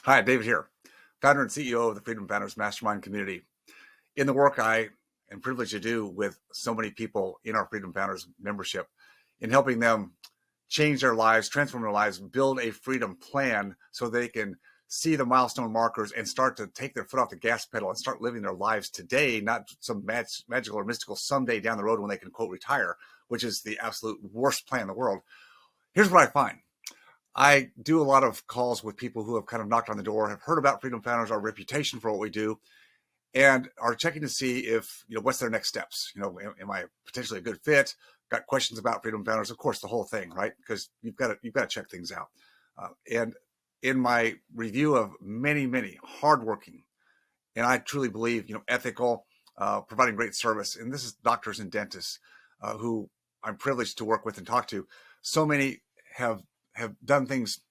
Hi, David here, founder and CEO of the Freedom Founders Mastermind community. In the work I am privileged to do with so many people in our Freedom Founders membership, in helping them change their lives, transform their lives, build a freedom plan so they can see the milestone markers and start to take their foot off the gas pedal and start living their lives today, not some magical or mystical someday down the road when they can, quote, retire, which is the absolute worst plan in the world. Here's what I find. I do a lot of calls with people who have kind of knocked on the door, have heard about Freedom Founders, our reputation for what we do, and are checking to see if, what's their next steps. Am I potentially a good fit? Got questions about Freedom Founders, of course, the whole thing, right? Because you've got to check things out. And in my review of many hardworking, and I truly believe, ethical, providing great service, and this is doctors and dentists who I'm privileged to work with and talk to. So many have done things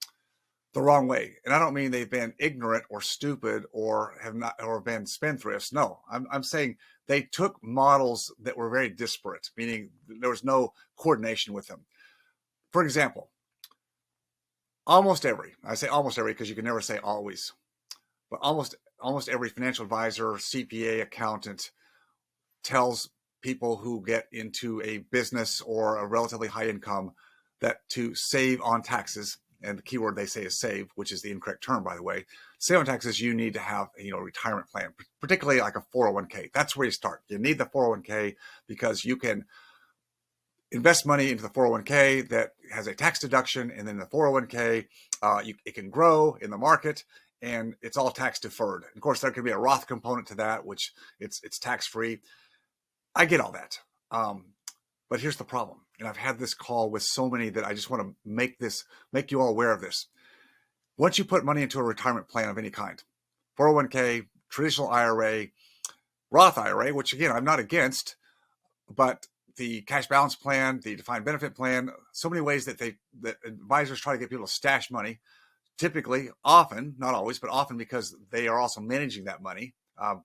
the wrong way. And I don't mean they've been ignorant or stupid or have not or been spendthrifts. No, I'm saying they took models that were very disparate, meaning there was no coordination with them. For example, I say almost every because you can never say always, but almost every financial advisor, CPA, accountant tells people who get into a business or a relatively high income that to save on taxes, and the keyword they say is save, which is the incorrect term, by the way. Save on taxes, you need to have a retirement plan, particularly like a 401k. That's where you start. You need the 401k because you can invest money into the 401k that has a tax deduction, and then the 401k, it can grow in the market, and it's all tax deferred. And of course, there can be a Roth component to that, which it's tax free. I get all that. But here's the problem. And I've had this call with so many that I just want to make you all aware of this. Once you put money into a retirement plan of any kind, 401k, traditional IRA, Roth IRA, which again, I'm not against, but the cash balance plan, the defined benefit plan, so many ways that advisors try to get people to stash money, typically, often, not always, but often because they are also managing that money,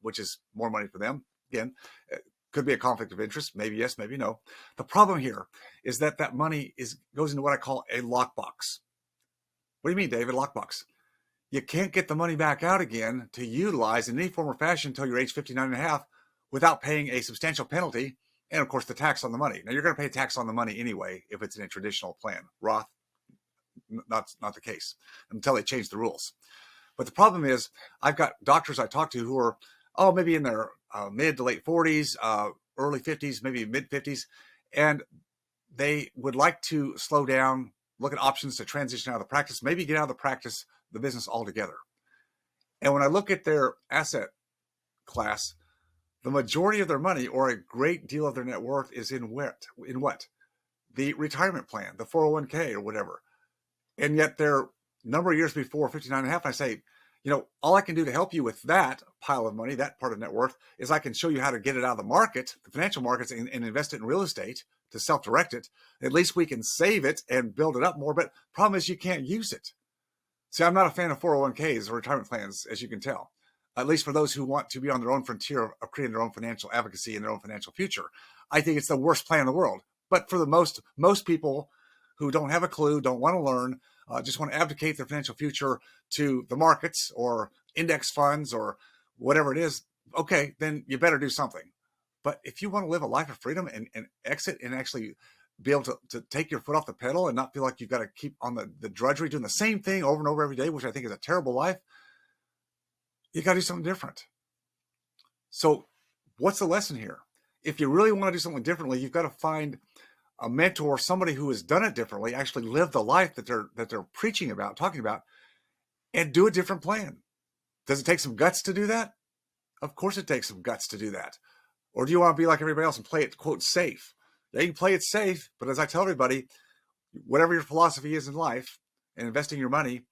which is more money for them. Again, could be a conflict of interest. Maybe yes, maybe no. The problem here is that money goes into what I call a lockbox. What do you mean, David? Lockbox. You can't get the money back out again to utilize in any form or fashion until you're age 59 and a half without paying a substantial penalty and, of course, the tax on the money. Now, you're going to pay tax on the money anyway if it's in a traditional plan. Roth, not the case until they change the rules. But the problem is I've got doctors I talk to who are, maybe in their mid to late 40s, early 50s, maybe mid 50s, and they would like to slow down, look at options to transition out of the practice, maybe get out of the business altogether. And when I look at their asset class, the majority of their money, or a great deal of their net worth, is in what? The retirement plan, the 401k or whatever. And yet they're a number of years before 59 and a half, and I say, all I can do to help you with that pile of money, that part of net worth, is I can show you how to get it out of the market, the financial markets, and invest it in real estate to self-direct it. At least we can save it and build it up more. But problem is you can't use it. See, I'm not a fan of 401ks or retirement plans, as you can tell, at least for those who want to be on their own frontier of creating their own financial advocacy and their own financial future. I think it's the worst plan in the world. But for the most people who don't have a clue, don't want to learn, just want to advocate their financial future to the markets or index funds or whatever it is, okay, then you better do something. But if you want to live a life of freedom and exit and actually be able to take your foot off the pedal and not feel like you've got to keep on the drudgery doing the same thing over and over every day, which I think is a terrible life, you got to do something different. So what's the lesson here? If you really want to do something differently, you've got to find a mentor, somebody who has done it differently, actually live the life that they're preaching about, talking about, and do a different plan. Does it take some guts to do that? Of course it takes some guts to do that. Or do you want to be like everybody else and play it, quote, safe? Yeah, you can play it safe, but as I tell everybody, whatever your philosophy is in life and investing your money,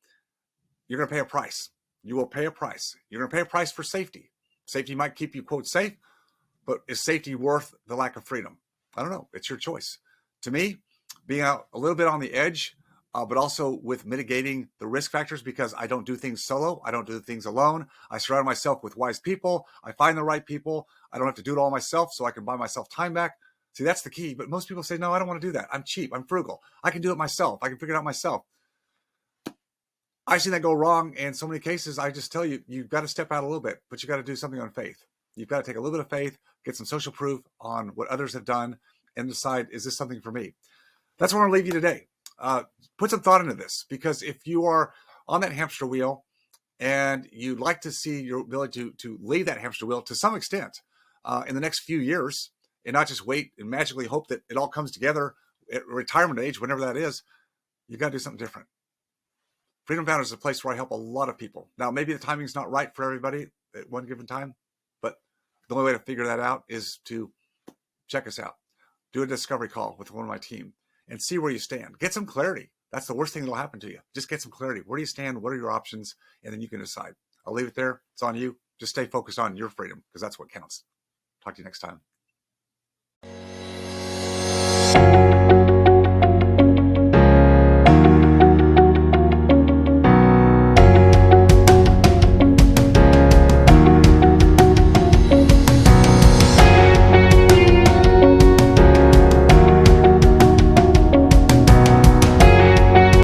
you're going to pay a price. You will pay a price. You're going to pay a price for safety. Safety might keep you, quote, safe, but is safety worth the lack of freedom? I don't know. It's your choice. To me, being out a little bit on the edge, but also with mitigating the risk factors, because I don't do things solo. I don't do things alone. I surround myself with wise people. I find the right people. I don't have to do it all myself, so I can buy myself time back. See, that's the key. But most people say, no, I don't want to do that. I'm cheap. I'm frugal. I can do it myself. I can figure it out myself. I've seen that go wrong in so many cases. I just tell you, you've got to step out a little bit, but you got to do something on faith. You've got to take a little bit of faith, get some social proof on what others have done, and decide, is this something for me? That's what I want to leave you today. Put some thought into this, because if you are on that hamster wheel and you'd like to see your ability to leave that hamster wheel to some extent in the next few years, and not just wait and magically hope that it all comes together at retirement age, whenever that is, you got to do something different. Freedom Founders is a place where I help a lot of people. Now, maybe the timing's not right for everybody at one given time, but the only way to figure that out is to check us out. Do a discovery call with one of my team and see where you stand. Get some clarity. That's the worst thing that'll happen to you. Just get some clarity. Where do you stand? What are your options? And then you can decide. I'll leave it there. It's on you. Just stay focused on your freedom, because that's what counts. Talk to you next time.